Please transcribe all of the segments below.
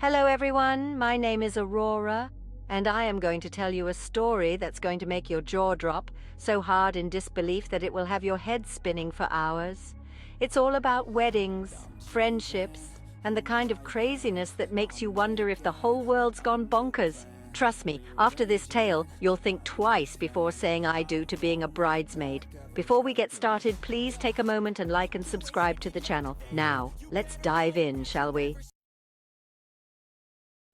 Hello everyone, my name is Aurora, and I am going to tell you a story that's going to make your jaw drop so hard in disbelief that it will have your head spinning for hours. It's all about weddings, friendships, and the kind of craziness that makes you wonder if the whole world's gone bonkers. Trust me, after this tale, you'll think twice before saying I do to being a bridesmaid. Before we get started, please take a moment and like and subscribe to the channel. Now, let's dive in, shall we?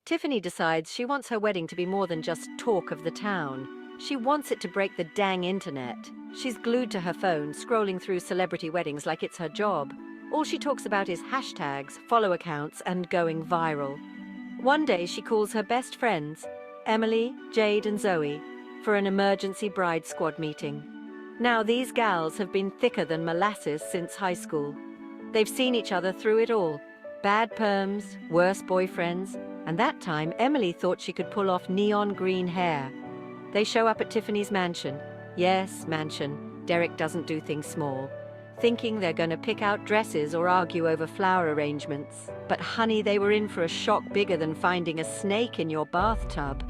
Tiffany decides she wants her wedding to be more than just talk of the town. She wants it to break the dang internet. She's glued to her phone, scrolling through celebrity weddings like it's her job. All she talks about is hashtags, follow accounts, and going viral. One day she calls her best friends, Emily, Jade, and Zoe, for an emergency bride squad meeting. Now these gals have been thicker than molasses since high school. They've seen each other through it all. Bad perms, worse boyfriends, and that time Emily thought she could pull off neon green hair. They show up at Tiffany's mansion. Yes, mansion. Derek doesn't do things small. Thinking they're going to pick out dresses or argue over flower arrangements. But honey, they were in for a shock bigger than finding a snake in your bathtub.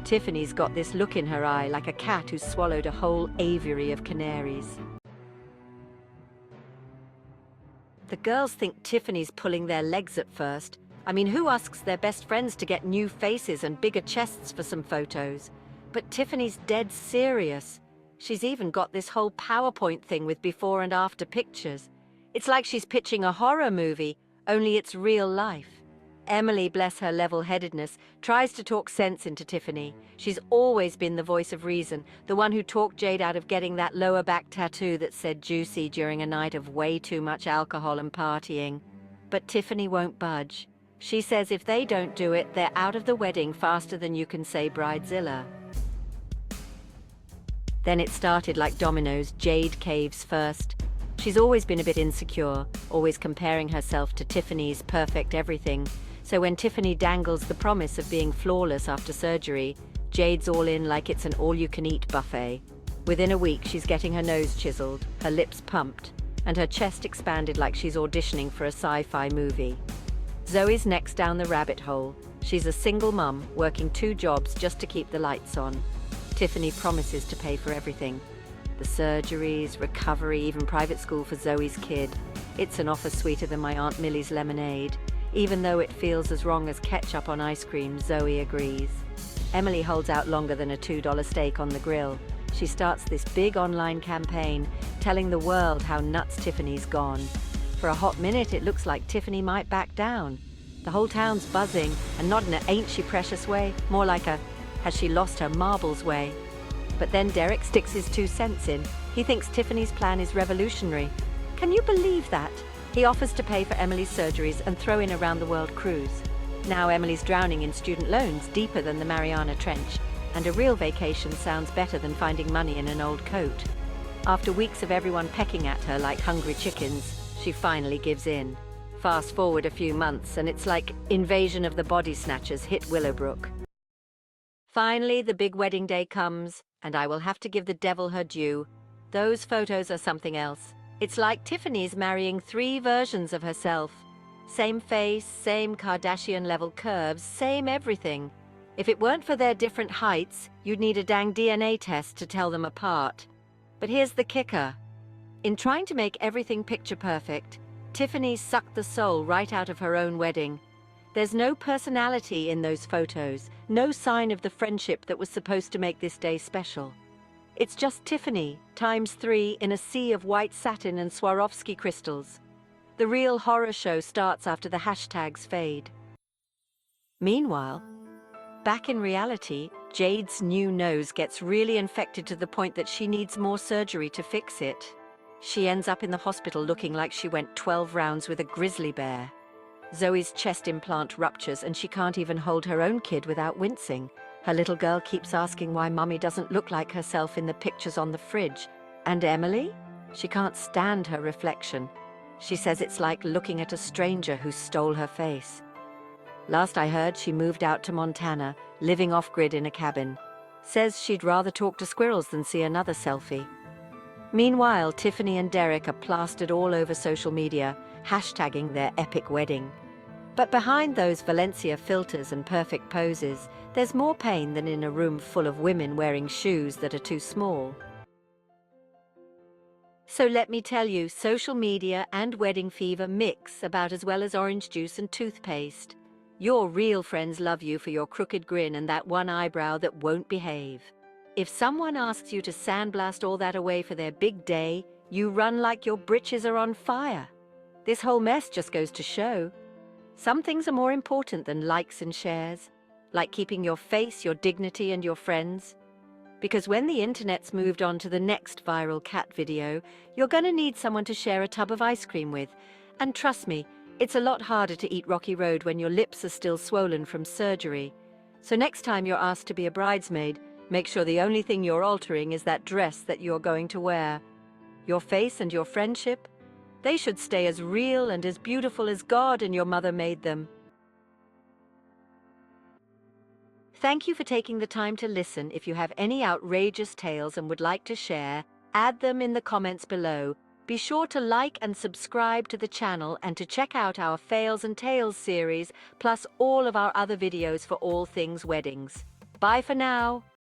Tiffany's got this look in her eye like a cat who's swallowed a whole aviary of canaries. The girls think Tiffany's pulling their legs at first. I mean, who asks their best friends to get new faces and bigger chests for some photos? But Tiffany's dead serious. She's even got this whole PowerPoint thing with before and after pictures. It's like she's pitching a horror movie, only it's real life. Emily, bless her level-headedness, tries to talk sense into Tiffany. She's always been the voice of reason, the one who talked Jade out of getting that lower back tattoo that said juicy during a night of way too much alcohol and partying. But Tiffany won't budge. She says if they don't do it, they're out of the wedding faster than you can say Bridezilla. Then it started like dominoes. Jade caves first. She's always been a bit insecure, always comparing herself to Tiffany's perfect everything. So when Tiffany dangles the promise of being flawless after surgery, Jade's all in like it's an all-you-can-eat buffet. Within a week, she's getting her nose chiseled, her lips pumped, and her chest expanded like she's auditioning for a sci-fi movie. Zoe's next down the rabbit hole. She's a single mum, working 2 jobs just to keep the lights on. Tiffany promises to pay for everything. The surgeries, recovery, even private school for Zoe's kid. It's an offer sweeter than my Aunt Millie's lemonade. Even though it feels as wrong as ketchup on ice cream, Zoe agrees. Emily holds out longer than a $2 steak on the grill. She starts this big online campaign, telling the world how nuts Tiffany's gone. For a hot minute, it looks like Tiffany might back down. The whole town's buzzing, and not in a ain't she precious way, more like a has she lost her marbles way. But then Derek sticks his 2 cents in. He thinks Tiffany's plan is revolutionary. Can you believe that? He offers to pay for Emily's surgeries and throw in a round-the-world cruise. Now Emily's drowning in student loans deeper than the Mariana Trench, and a real vacation sounds better than finding money in an old coat. After weeks of everyone pecking at her like hungry chickens, she finally gives in. Fast forward a few months, and it's like Invasion of the Body Snatchers hit Willowbrook. Finally, the big wedding day comes, and I will have to give the devil her due. Those photos are something else. It's like Tiffany's marrying 3 versions of herself. Same face, same Kardashian-level curves, same everything. If it weren't for their different heights, you'd need a dang DNA test to tell them apart. But here's the kicker. In trying to make everything picture perfect, Tiffany sucked the soul right out of her own wedding. There's no personality in those photos, no sign of the friendship that was supposed to make this day special. It's just Tiffany, ×3 in a sea of white satin and Swarovski crystals. The real horror show starts after the hashtags fade. Meanwhile, back in reality, Jade's new nose gets really infected to the point that she needs more surgery to fix it. She ends up in the hospital looking like she went 12 rounds with a grizzly bear. Zoe's chest implant ruptures and she can't even hold her own kid without wincing. Her little girl keeps asking why Mummy doesn't look like herself in the pictures on the fridge. And Emily? She can't stand her reflection. She says it's like looking at a stranger who stole her face. Last I heard, she moved out to Montana, living off-grid in a cabin. Says she'd rather talk to squirrels than see another selfie. Meanwhile, Tiffany and Derek are plastered all over social media, hashtagging their epic wedding. But behind those Valencia filters and perfect poses, there's more pain than in a room full of women wearing shoes that are too small. So let me tell you, social media and wedding fever mix about as well as orange juice and toothpaste. Your real friends love you for your crooked grin and that one eyebrow that won't behave. If someone asks you to sandblast all that away for their big day, you run like your britches are on fire. This whole mess just goes to show. Some things are more important than likes and shares, like keeping your face, your dignity, and your friends. Because when the internet's moved on to the next viral cat video, you're gonna need someone to share a tub of ice cream with. And trust me, it's a lot harder to eat Rocky Road when your lips are still swollen from surgery. So next time you're asked to be a bridesmaid, make sure the only thing you're altering is that dress that you're going to wear. Your face and your friendship, they should stay as real and as beautiful as God and your mother made them. Thank you for taking the time to listen. If you have any outrageous tales and would like to share, add them in the comments below. Be sure to like and subscribe to the channel and to check out our Fails and Tales series, plus all of our other videos for all things weddings. Bye for now.